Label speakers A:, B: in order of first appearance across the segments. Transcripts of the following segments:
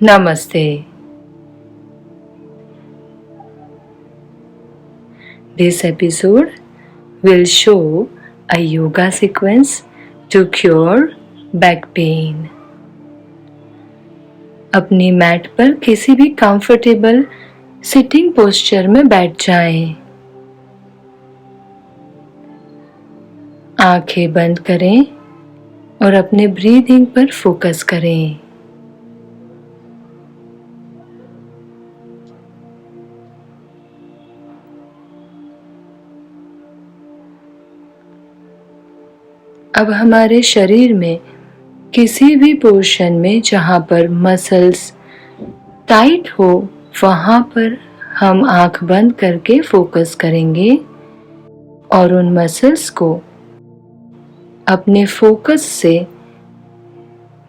A: Namaste. This episode will show a yoga sequence to cure back pain. अपनी mat पर किसी भी comfortable sitting posture में बैठ जाएं। आंखें बंद करें और अपने ब्रीदिंग पर फोकस करें। अब हमारे शरीर में किसी भी पोर्शन में जहाँ पर मसल्स टाइट हो वहाँ पर हम आंख बंद करके फोकस करेंगे और उन मसल्स को अपने फोकस से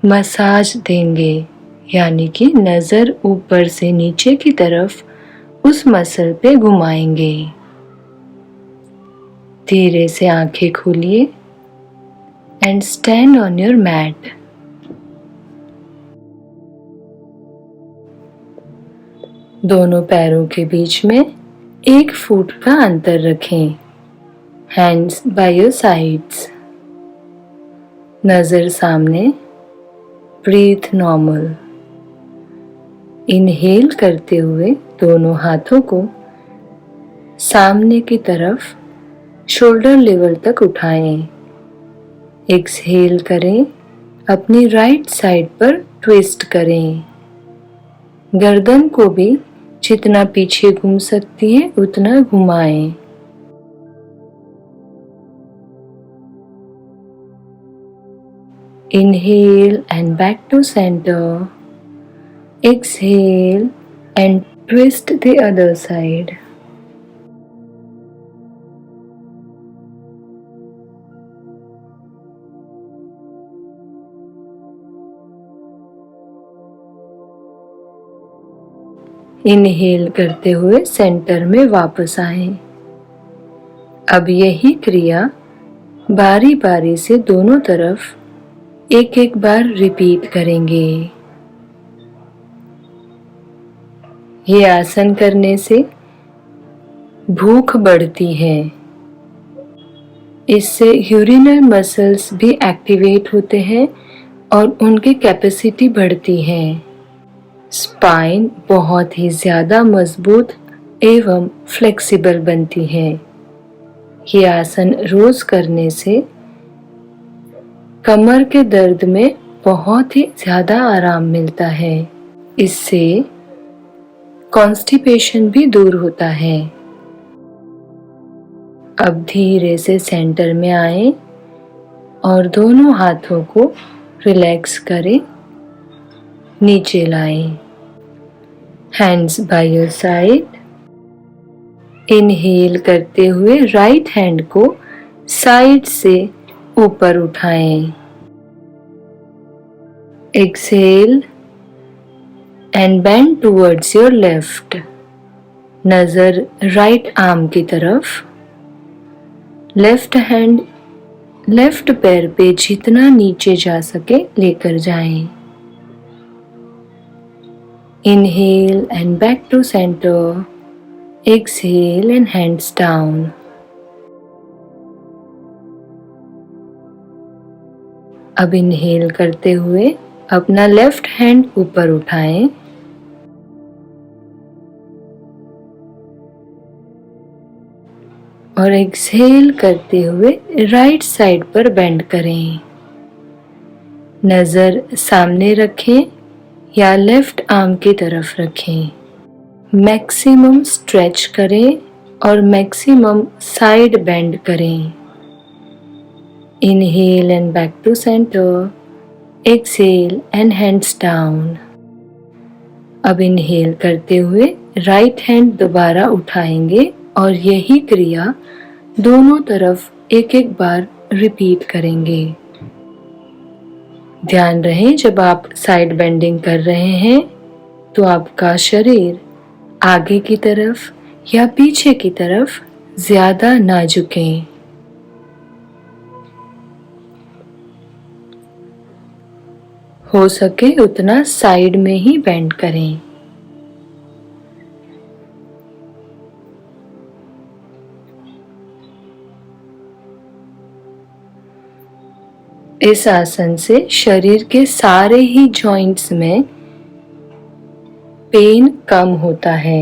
A: मसाज देंगे, यानी कि नज़र ऊपर से नीचे की तरफ उस मसल पे घुमाएंगे। धीरे से आंखें खोलिए and stand on your mat. दोनों पैरों के बीच में 1 फुट का अंतर रखें। Hands by your sides. नजर सामने। Breathe normal. इनहेल करते हुए दोनों हाथों को सामने की तरफ शोल्डर लेवल तक उठाएं। एक्सहेल करें, अपनी राइट साइड पर ट्विस्ट करें। गर्दन को भी जितना पीछे घूम सकती है उतना घुमाएं। Inhale and back to centre. Exhale and twist the other side. Inhale करते हुए सेंटर में वापस आएं। अब यही क्रिया बारी बारी से दोनों तरफ एक एक बार रिपीट करेंगे। ये आसन करने से भूख बढ़ती है। इससे यूरिनल मसल्स भी एक्टिवेट होते हैं और उनकी कैपेसिटी बढ़ती है। स्पाइन बहुत ही ज़्यादा मजबूत एवं फ्लेक्सिबल बनती है। ये आसन रोज करने से कमर के दर्द में बहुत ही ज़्यादा आराम मिलता है। इससे कॉन्स्टिपेशन भी दूर होता है। अब धीरे से सेंटर में आएं और दोनों हाथों को रिलैक्स करें, नीचे लाएं। Hands by your side. Inhale करते हुए राइट हैंड को साइड से ऊपर उठाएं। Exhale and bend towards your left. नजर राइट आर्म की तरफ। लेफ्ट हैंड लेफ्ट पैर पे जितना नीचे जा सके लेकर जाएं। Inhale and back to center. Exhale and hands down. अब इनहेल करते हुए अपना लेफ्ट हैंड ऊपर उठाएं और एक्सहेल करते हुए राइट साइड पर बेंड करें। नजर सामने रखें या लेफ्ट आर्म की तरफ रखें। मैक्सिमम स्ट्रेच करें और मैक्सिमम साइड बेंड करें। Inhale and back to centre. Exhale and hands down. अब इनहेल करते हुए राइट हैंड दोबारा उठाएंगे और यही क्रिया दोनों तरफ एक एक बार रिपीट करेंगे। ध्यान रहे जब आप साइड बेंडिंग कर रहे हैं तो आपका शरीर आगे की तरफ या पीछे की तरफ ज्यादा ना झुके। हो सके उतना साइड में ही बेंड करें। इस आसन से शरीर के सारे ही जॉइंट्स में पेन कम होता है।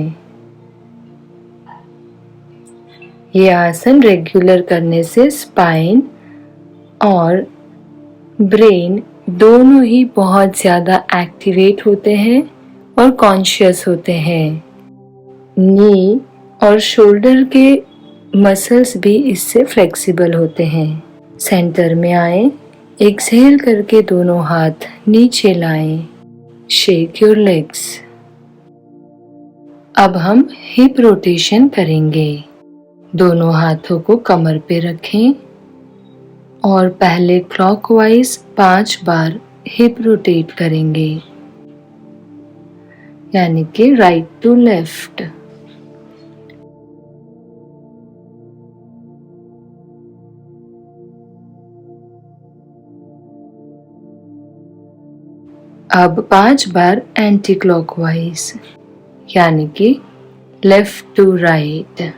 A: ये आसन रेगुलर करने से स्पाइन और ब्रेन दोनों ही बहुत ज़्यादा एक्टिवेट होते हैं और कॉन्शियस होते हैं। नी और शोल्डर के मसल्स भी इससे फ्लेक्सिबल होते हैं। सेंटर में आए, एक्सहेल करके दोनों हाथ नीचे लाएं। Shake your legs. अब हम हिप रोटेशन करेंगे। दोनों हाथों को कमर पे रखें और पहले क्लॉकवाइज 5 बार हिप रोटेट करेंगे, यानी कि राइट टू लेफ्ट। अब 5 बार एंटी क्लॉकवाइज, यानी कि लेफ्ट टू राइट।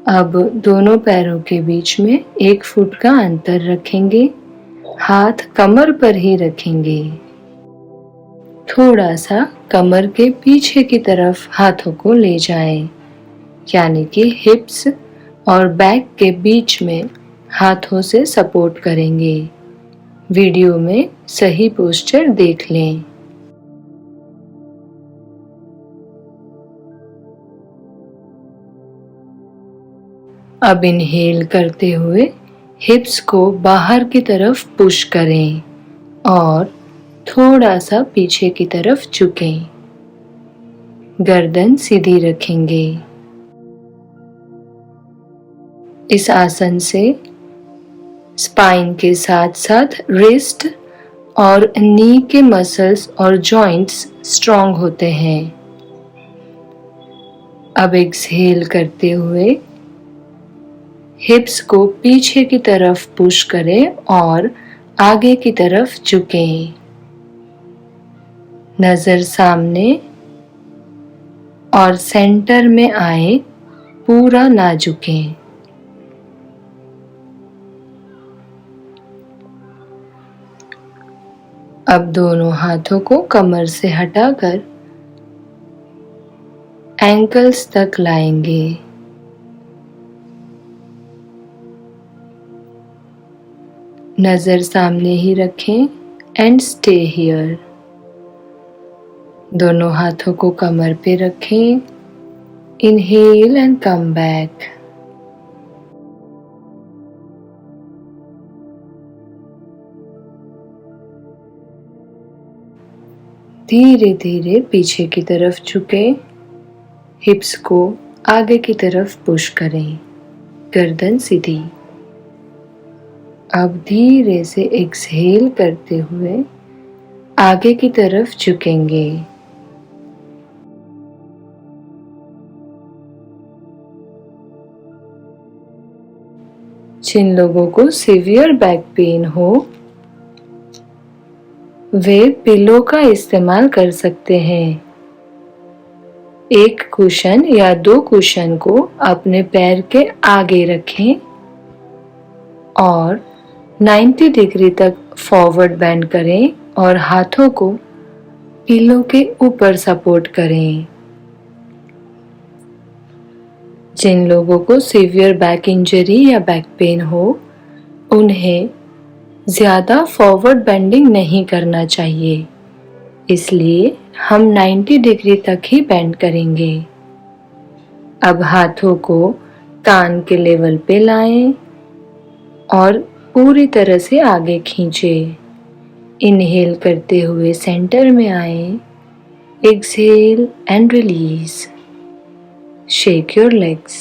A: अब दोनों पैरों के बीच में 1 फुट का अंतर रखेंगे। हाथ कमर पर ही रखेंगे। थोड़ा सा कमर के पीछे की तरफ हाथों को ले जाएं, यानी कि हिप्स और बैक के बीच में हाथों से सपोर्ट करेंगे। वीडियो में सही पोस्चर देख लें। अब इनहेल करते हुए हिप्स को बाहर की तरफ पुश करें और थोड़ा सा पीछे की तरफ झुकें। गर्दन सीधी रखेंगे। इस आसन से स्पाइन के साथ साथ रिस्ट और नी के मसल्स और जॉइंट्स स्ट्रॉन्ग होते हैं। अब एक्सहेल करते हुए हिप्स को पीछे की तरफ पुश करें और आगे की तरफ झुकें। नजर सामने और सेंटर में आए, पूरा ना झुकें। अब दोनों हाथों को कमर से हटाकर एंकल्स तक लाएंगे। नजर सामने ही रखें एंड स्टे हियर। दोनों हाथों को कमर पे रखें। Inhale and come back. धीरे धीरे पीछे की तरफ झुके। हिप्स को आगे की तरफ पुश करें। गर्दन सीधी। अब धीरे से एक्सहेल करते हुए आगे की तरफ झुकेंगे। जिन लोगों को सीवियर बैक पेन हो वे पिलो का इस्तेमाल कर सकते हैं। 1 कुशन या 2 कुशन को अपने पैर के आगे रखें और 90 डिग्री तक फॉरवर्ड बेंड करें और हाथों को पिलो के ऊपर सपोर्ट करें। जिन लोगों को सीवियर बैक इंजरी या बैक पेन हो उन्हें ज़्यादा फॉरवर्ड बेंडिंग नहीं करना चाहिए, इसलिए हम 90 डिग्री तक ही बेंड करेंगे। अब हाथों को कान के लेवल पे लाएं और पूरी तरह से आगे खींचें। इनहेल करते हुए सेंटर में आए। Exhale and release. Shake your legs.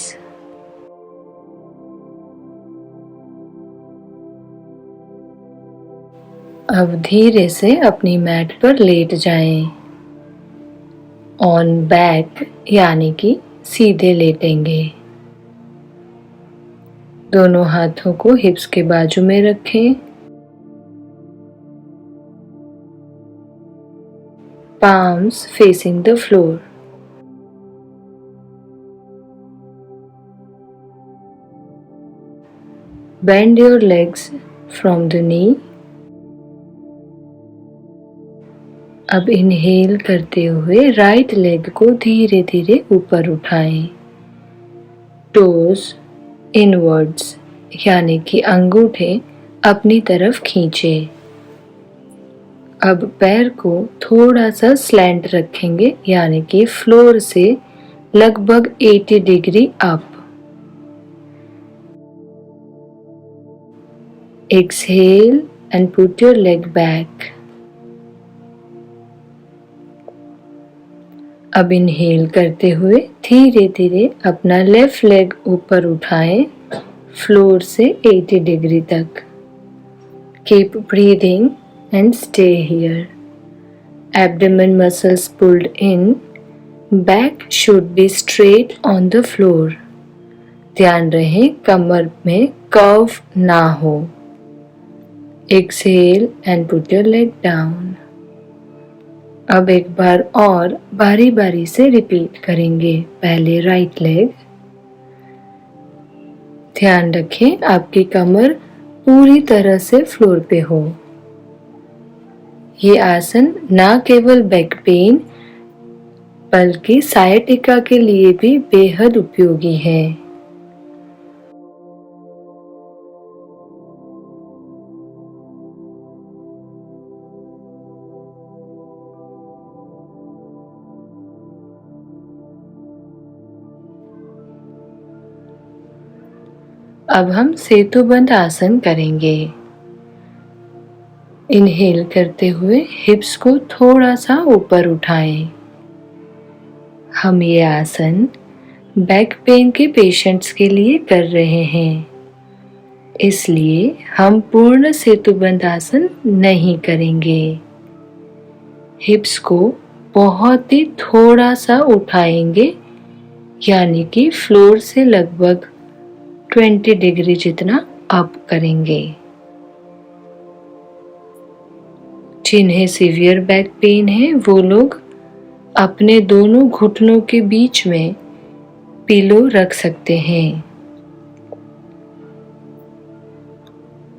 A: अब धीरे से अपनी मैट पर लेट जाएं। ऑन बैक यानी कि सीधे लेटेंगे। दोनों हाथों को हिप्स के बाजू में रखें। Palms facing the floor. Bend your legs from the knee. अब इनहेल करते हुए राइट लेग को धीरे धीरे ऊपर उठाएं। टोज इनवर्ड्स यानी कि अंगूठे अपनी तरफ खींचें। अब पैर को थोड़ा सा स्लैंट रखेंगे यानी कि फ्लोर से लगभग 80 degree up. Exhale and put your leg back. अब इनहेल करते हुए धीरे धीरे अपना लेफ्ट लेग ऊपर उठाएं फ्लोर से 80 डिग्री तक। Keep breathing and stay here. Abdomen muscles pulled in. Back should be straight on the floor. ध्यान रहे कमर में कर्व ना हो। Exhale and put your leg down. अब एक बार और बारी बारी से रिपीट करेंगे। पहले राइट लेग। ध्यान रखें आपकी कमर पूरी तरह से फ्लोर पे हो। ये आसन ना केवल बैक पेन बल्कि सायटिका के लिए भी बेहद उपयोगी है। अब हम सेतुबंद आसन करेंगे। इनहेल करते हुए हिप्स को थोड़ा सा ऊपर उठाएं। हम ये आसन बैक पेन के पेशेंट्स के लिए कर रहे हैं, इसलिए हम पूर्ण सेतुबंद आसन नहीं करेंगे। हिप्स को बहुत ही थोड़ा सा उठाएंगे यानी कि फ्लोर से लगभग 20 डिग्री जितना अप करेंगे। जिन्हें सीवियर बैक पेन है वो लोग अपने दोनों घुटनों के बीच में पिलो रख सकते हैं।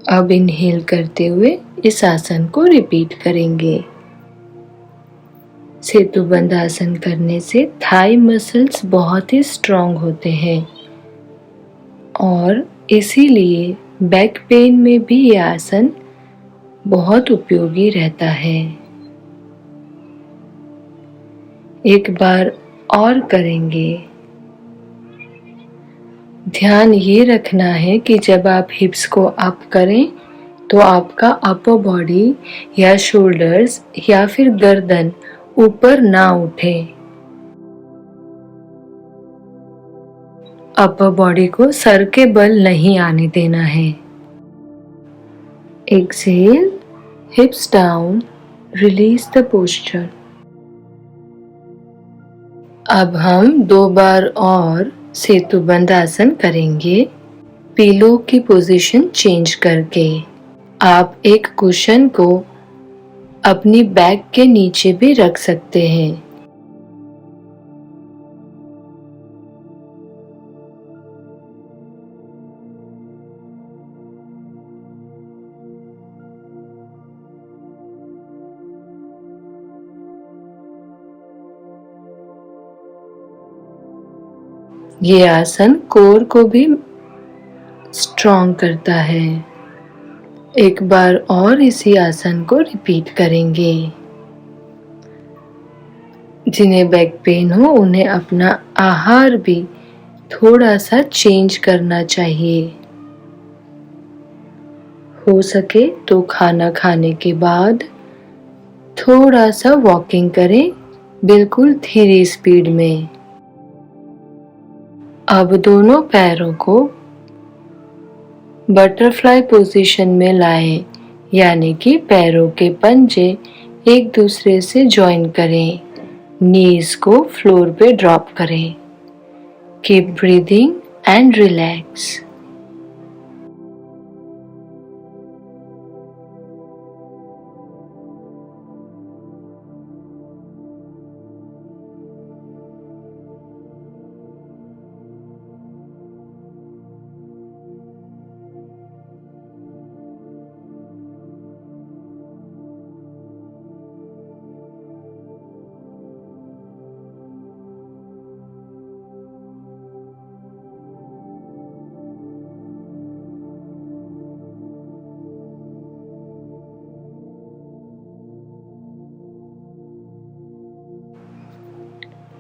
A: अब इनहेल करते हुए इस आसन को रिपीट करेंगे। सेतुबंद आसन करने से थाई मसल्स बहुत ही स्ट्रॉन्ग होते हैं और इसीलिए बैक पेन में भी ये आसन बहुत उपयोगी रहता है। एक बार और करेंगे। ध्यान ये रखना है कि जब आप हिप्स को अप करें तो आपका अपर बॉडी या शोल्डर्स या फिर गर्दन ऊपर ना उठे। अपर बॉडी को सर के बल नहीं आने देना है। Exhale, हिप्स down, release the posture. अब हम 2 बार और सेतुबंद आसन करेंगे, पिलो की पोजीशन चेंज करके। आप एक कुशन को अपनी बैक के नीचे भी रख सकते हैं। ये आसन कोर को भी स्ट्रॉन्ग करता है। एक बार और इसी आसन को रिपीट करेंगे। जिन्हें बैक पेन हो उन्हें अपना आहार भी थोड़ा सा चेंज करना चाहिए। हो सके तो खाना खाने के बाद थोड़ा सा वॉकिंग करें, बिल्कुल धीरे स्पीड में। अब दोनों पैरों को बटरफ्लाई पोजीशन में लाएं, यानी कि पैरों के पंजे एक दूसरे से ज्वाइन करें। नीज को फ्लोर पे ड्रॉप करें। Keep breathing and relax.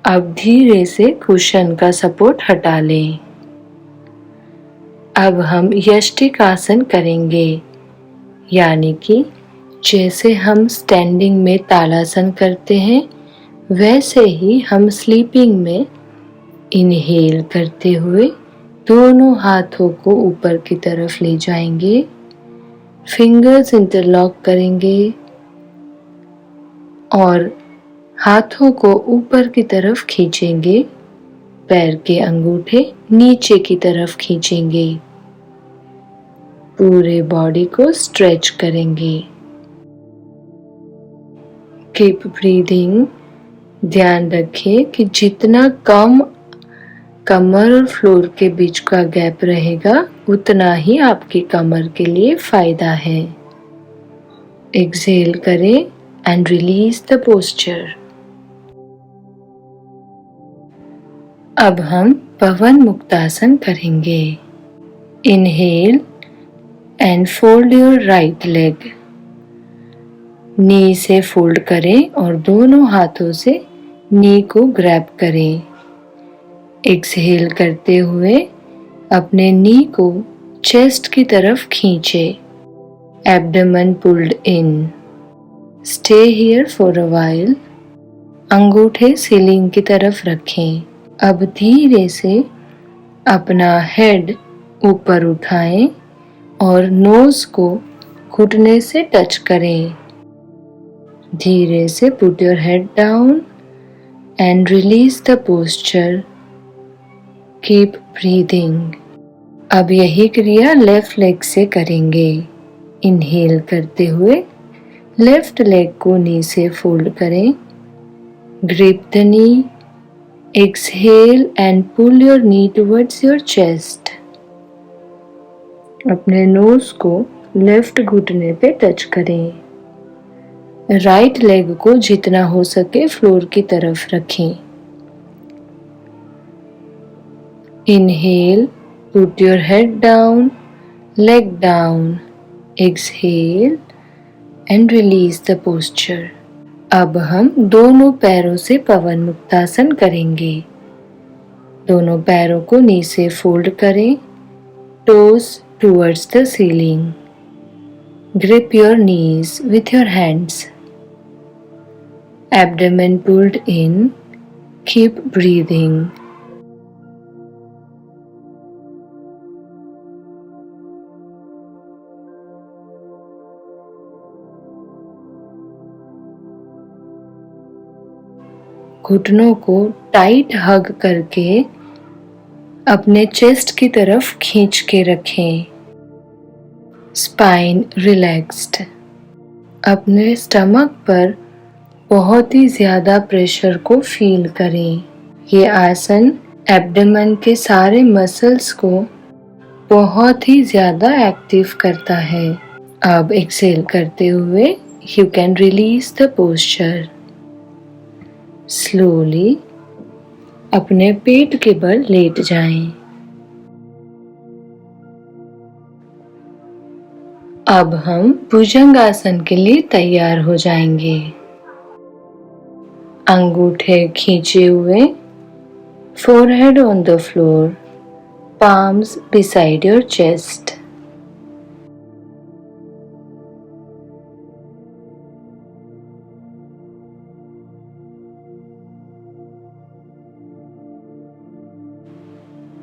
A: अब धीरे से कुशन का सपोर्ट हटा लें। अब हम यष्टिक आसन करेंगे, यानी कि जैसे हम स्टैंडिंग में ताड़ासन करते हैं वैसे ही हम स्लीपिंग में इनहेल करते हुए दोनों हाथों को ऊपर की तरफ ले जाएंगे। फिंगर्स इंटरलॉक करेंगे और हाथों को ऊपर की तरफ खींचेंगे। पैर के अंगूठे नीचे की तरफ खींचेंगे। पूरे बॉडी को स्ट्रेच करेंगे। Keep breathing. ध्यान रखें कि जितना कम कमर और फ्लोर के बीच का गैप रहेगा उतना ही आपकी कमर के लिए फायदा है। एक्सहेल करें एंड रिलीज द पोस्चर। अब हम पवन मुक्तासन करेंगे। Inhale and fold your right leg. Knee से फोल्ड करें और दोनों हाथों से नी को ग्रैब करें। एक्सहेल करते हुए अपने नी को चेस्ट की तरफ खींचे। Abdomen pulled in. Stay here for a while. अंगूठे सीलिंग की तरफ रखें। अब धीरे से अपना हेड ऊपर उठाएं और नोज को घुटने से टच करें। धीरे से put your head down and release the posture. Keep breathing. अब यही क्रिया लेफ्ट लेग से करेंगे। इनहेल करते हुए लेफ्ट लेग को नी से फोल्ड करें। Grip the knee. Exhale and pull your knee towards your chest. अपने नोज को लेफ्ट घुटने पे टच करें। राइट लेग को जितना हो सके फ्लोर की तरफ रखें। Inhale, put your head down, leg down. Exhale and release the posture. अब हम दोनों पैरों से पवन मुक्तासन करेंगे। दोनों पैरों को नी से फोल्ड करें। Toes towards the ceiling. Grip your knees with your hands. Abdomen pulled in. Keep breathing. घुटनों को टाइट हग करके अपने चेस्ट की तरफ खींच के रखें। Spine relaxed. अपने स्टमक पर बहुत ही ज़्यादा प्रेशर को फील करें। ये आसन एब्डोमेन के सारे मसल्स को बहुत ही ज़्यादा एक्टिव करता है। अब एक्सहेल करते हुए you can release the posture. Slowly अपने पेट के बल लेट जाएं। अब हम भुजंगासन के लिए तैयार हो जाएंगे। अंगूठे खींचे हुए, forehead on the floor, palms beside your chest.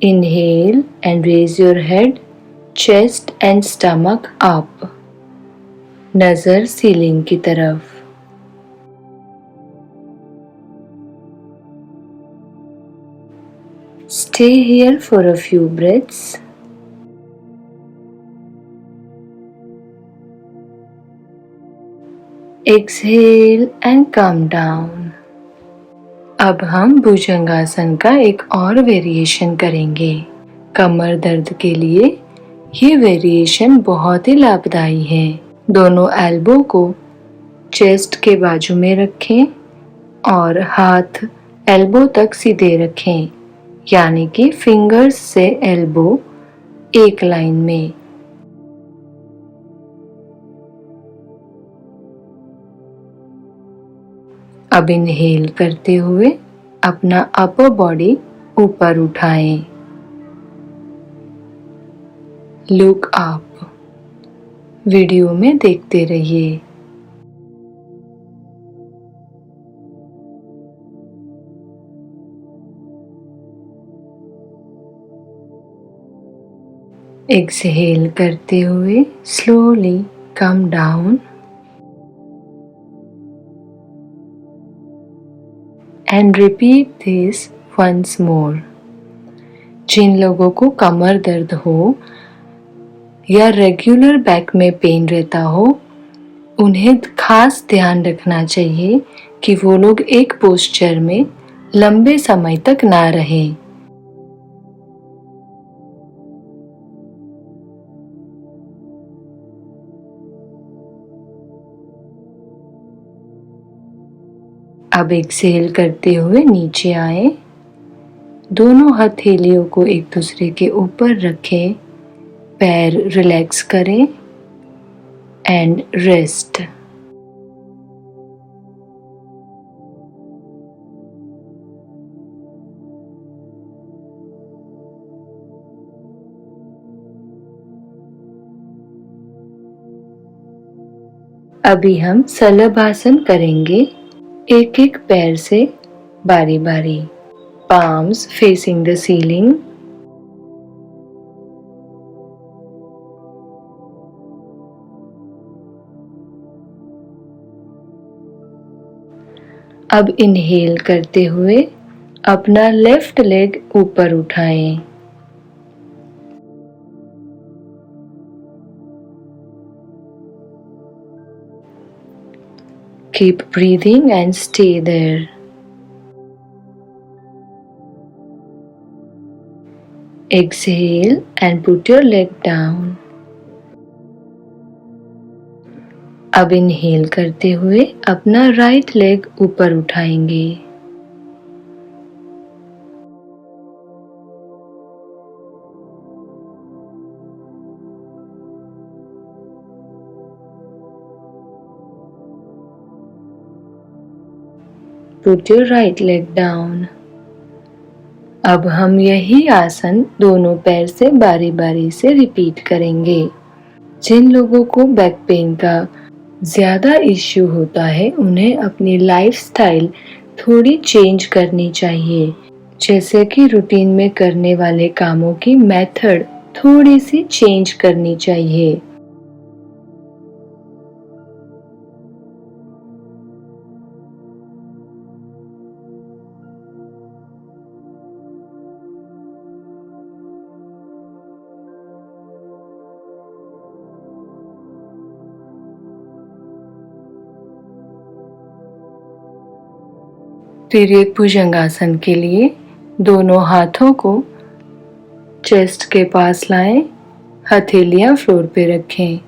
A: Inhale and raise your head, chest and stomach up. नजर सीलिंग की तरफ। Stay here for a few breaths. Exhale and calm down. अब हम भुजंगासन का एक और वेरिएशन करेंगे। कमर दर्द के लिए ये वेरिएशन बहुत ही लाभदायी है। दोनों एल्बो को चेस्ट के बाजू में रखें और हाथ एल्बो तक सीधे रखें, यानी कि फिंगर्स से एल्बो एक लाइन में। अब इनहेल करते हुए अपना अपर बॉडी ऊपर उठाएं। Look up. वीडियो में देखते रहिए। एक्सहेल करते हुए slowly come down and repeat this once more. जिन लोगों को कमर दर्द हो या रेगुलर बैक में पेन रहता हो, उन्हें खास ध्यान रखना चाहिए कि वो लोग एक पोस्चर में लंबे समय तक ना रहें। अब एक्सहेल करते हुए नीचे आए। दोनों हथेलियों को एक दूसरे के ऊपर रखें, पैर रिलैक्स करें एंड रेस्ट। अभी हम शलभासन करेंगे, एक एक पैर से बारी बारी। Palms facing the ceiling. अब इनहेल करते हुए अपना लेफ्ट लेग ऊपर उठाएं। Keep breathing and stay there. Exhale and put your leg down. अब इनहेल करते हुए अपना राइट लेग ऊपर उठाएंगे। Put your right leg down. अब हम यही आसन दोनों पैर से बारी बारी से रिपीट करेंगे। जिन लोगों को बैक पेन का ज़्यादा इश्यू होता है, उन्हें अपनी लाइफस्टाइल थोड़ी चेंज करनी चाहिए, जैसे कि रूटीन में करने वाले कामों की मेथड थोड़ी सी चेंज करनी चाहिए। तिर्यक भुजंगासन के लिए दोनों हाथों को चेस्ट के पास लाएं, हथेलियां फ्लोर पे रखें।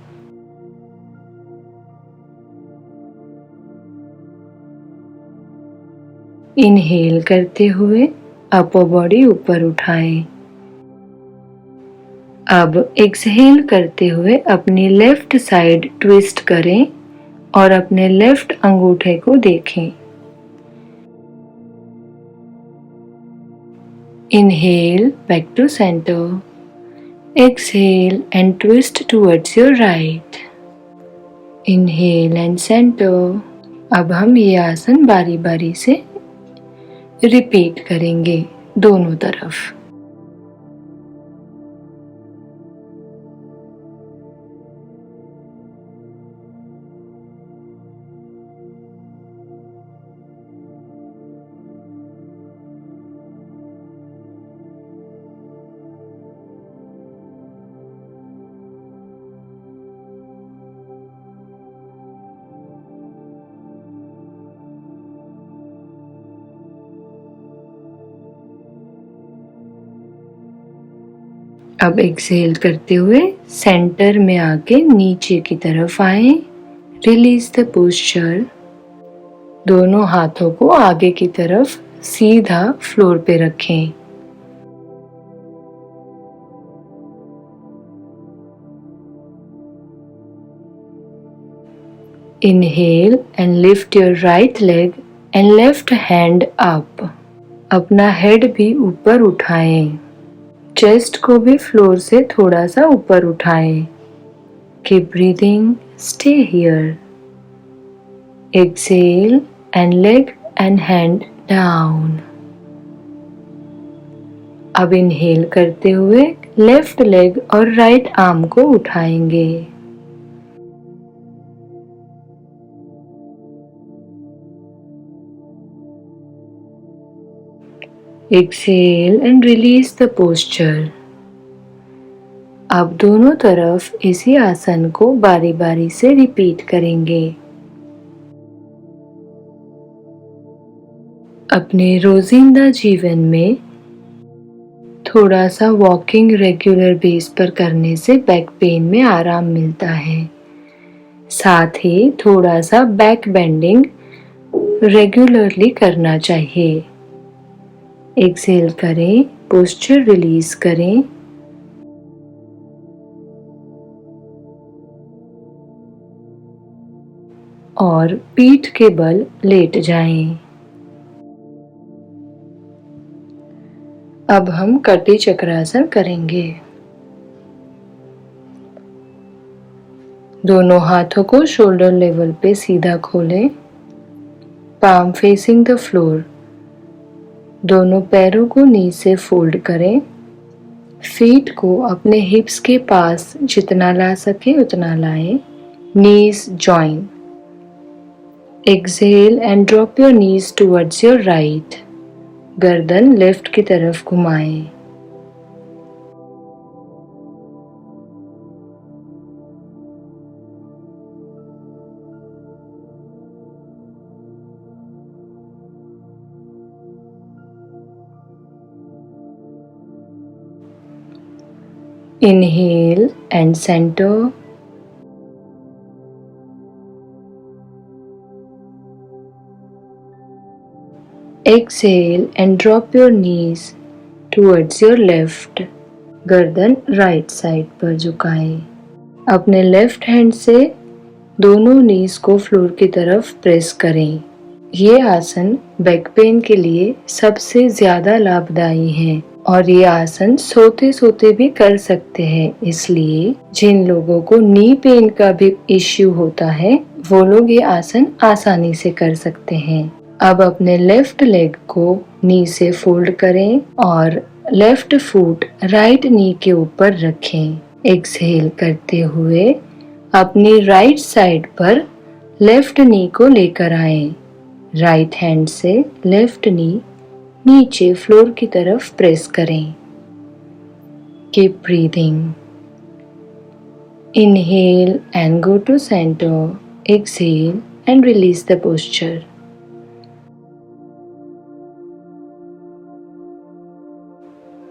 A: इनहेल करते हुए अपर बॉडी ऊपर उठाएं। अब एक्सहेल करते हुए अपनी लेफ्ट साइड ट्विस्ट करें और अपने लेफ्ट अंगूठे को देखें। Inhale back to center. Exhale and twist towards your right. Inhale and center. अब हम ये आसन बारी बारी से रिपीट करेंगे दोनों तरफ। अब एक्सहेल करते हुए सेंटर में आके नीचे की तरफ आए। Release the posture. दोनों हाथों को आगे की तरफ सीधा फ्लोर पे रखें। Inhale and lift your right leg and left hand up. अपना हेड भी ऊपर उठाएं। चेस्ट को भी फ्लोर से थोड़ा सा ऊपर उठाएं। Keep breathing. Stay here. Exhale and leg and hand down. अब इनहेल करते हुए लेफ्ट लेग और राइट आर्म को उठाएंगे। Exhale and release the posture. अब दोनों तरफ इसी आसन को बारी बारी से रिपीट करेंगे। अपने रोजिंदा जीवन में थोड़ा सा वॉकिंग रेगुलर बेस पर करने से बैक पेन में आराम मिलता है। साथ ही थोड़ा सा बैक बेंडिंग रेगुलरली करना चाहिए। एक्सहेल करें, पोस्चर रिलीज करें। और पीठ के बल लेट जाएं। अब हम कटी चक्रासन करेंगे। दोनों हाथों को शोल्डर लेवल पे सीधा खोलें। Palm facing the floor. दोनों पैरों को नी से फोल्ड करें। फीट को अपने हिप्स के पास जितना ला सके उतना लाएं। Knees join. Exhale and drop your knees towards your right. गर्दन लेफ्ट की तरफ घुमाएं। Inhale and center. Exhale and drop your knees towards your left. गर्दन राइट साइड पर झुकाएं। अपने लेफ्ट हैंड से दोनों नीज को फ्लोर की तरफ प्रेस करें। ये आसन बैक पेन के लिए सबसे ज्यादा लाभदायी है और ये आसन सोते सोते भी कर सकते हैं। इसलिए जिन लोगों को नी पेन का भी इश्यू होता है वो लोग ये आसन आसानी से कर सकते हैं। अब अपने लेफ्ट लेग को नी से फोल्ड करें और लेफ्ट फुट राइट नी के ऊपर रखें। एक्सहेल करते हुए अपनी राइट साइड पर लेफ्ट नी को लेकर आएं। राइट हैंड से लेफ्ट नी नीचे फ्लोर की तरफ प्रेस करें। Keep breathing. Inhale and go to centre. Exhale and release the posture.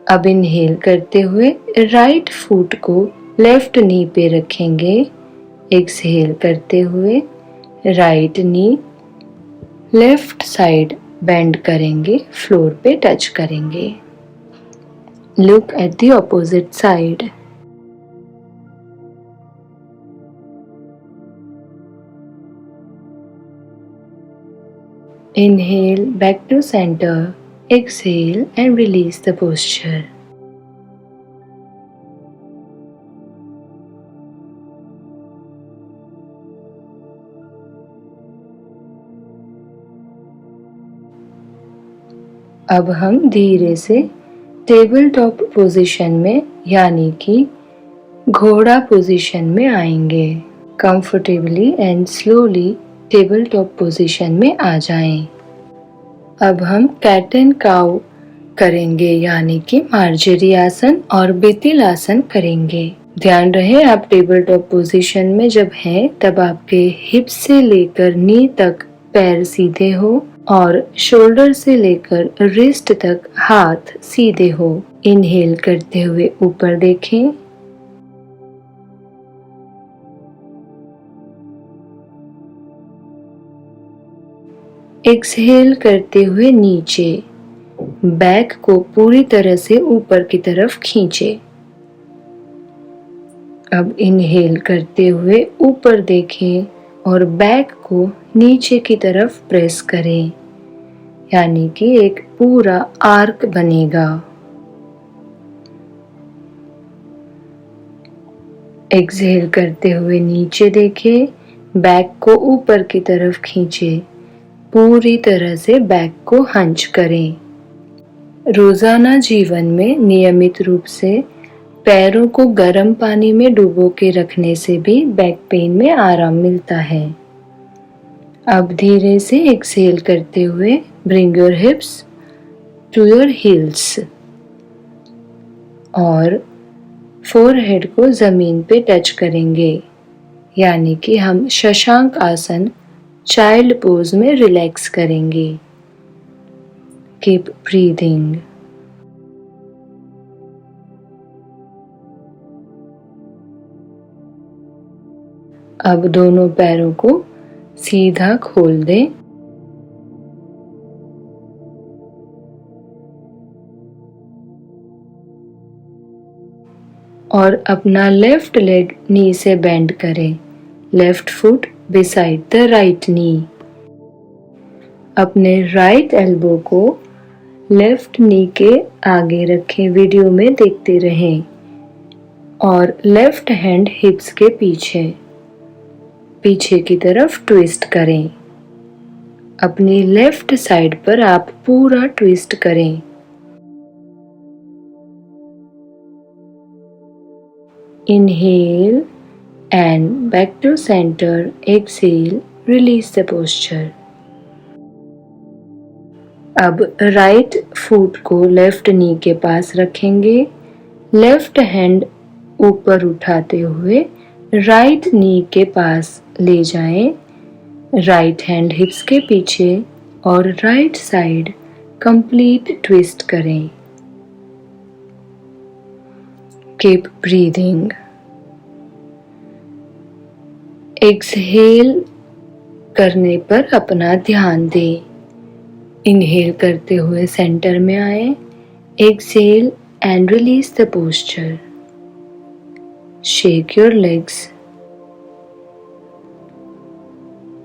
A: अब इनहेल करते हुए राइट फुट को लेफ्ट नी पे रखेंगे। एक्सहेल करते हुए right knee left side bend करेंगे, फ्लोर पे टच करेंगे। Look at the opposite side. Inhale back to center. Exhale and release the posture. अब हम धीरे से टेबल टॉप पोजीशन में यानी कि घोड़ा पोजीशन में आएंगे। Comfortably and slowly table top position में आ जाएं। अब हम कैट एंड काउ करेंगे यानी कि मार्जरी आसन और बेतिल आसन करेंगे। ध्यान रहे आप टेबल टॉप पोजीशन में जब हैं तब आपके हिप से लेकर नी तक पैर सीधे हो और शोल्डर से लेकर रिस्ट तक हाथ सीधे हो। इनहेल करते हुए ऊपर देखें। एक्सहेल करते हुए नीचे, बैक को पूरी तरह से ऊपर की तरफ खींचे। अब इनहेल करते हुए ऊपर देखें और बैक को नीचे की तरफ प्रेस करें, यानी कि एक पूरा आर्क बनेगा। एक्सहेल करते हुए नीचे देखें, बैक को ऊपर की तरफ खींचे, पूरी तरह से बैक को हंच करें। रोजाना जीवन में नियमित रूप से पैरों को गर्म पानी में डुबो के रखने से भी बैक पेन में आराम मिलता है। अब धीरे से एक्सहेल करते हुए bring your hips to your heels और फोरहेड को जमीन पे टच करेंगे, यानी कि हम शशांक आसन चाइल्ड पोज में रिलैक्स करेंगे। Keep breathing. अब दोनों पैरों को सीधा खोल दें और अपना लेफ्ट लेग नी से बेंड करें। Left foot beside the right knee. अपने राइट एल्बो को लेफ्ट नी के आगे रखें, वीडियो में देखते रहें, और लेफ्ट हैंड हिप्स के पीछे की तरफ ट्विस्ट करें। अपनी लेफ्ट साइड पर आप पूरा ट्विस्ट करें। Inhale and back to center. Exhale, release the posture. अब राइट फुट को लेफ्ट नी के पास रखेंगे। लेफ्ट हैंड ऊपर उठाते हुए राइट नी के पास ले जाएं। राइट हैंड हिप्स के पीछे और राइट साइड कंप्लीट ट्विस्ट करें। Keep breathing. एक्सहेल करने पर अपना ध्यान दें। इनहेल करते हुए सेंटर में आए। Exhale and release the posture. Shake your legs.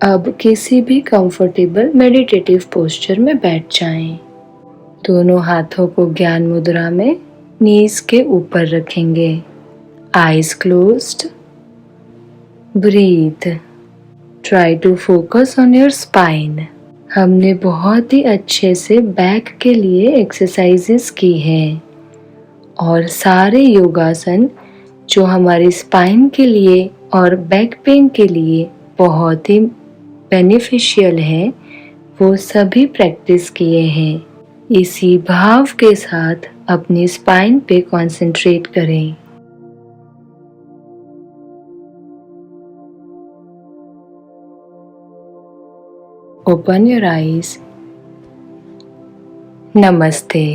A: अब किसी भी कंफर्टेबल मेडिटेटिव पोस्चर में बैठ जाएं। दोनों हाथों को ज्ञान मुद्रा में नीज के ऊपर रखेंगे। Eyes closed. Breathe. Try to focus on your spine. हमने बहुत ही अच्छे से बैक के लिए एक्सरसाइजेस की हैं और सारे योगासन जो हमारी स्पाइन के लिए और बैक पेन के लिए बहुत ही बेनिफिशियल है, वो सभी प्रैक्टिस किए हैं। इसी भाव के साथ अपनी स्पाइन पे कंसंट्रेट करें। Open your eyes. नमस्ते।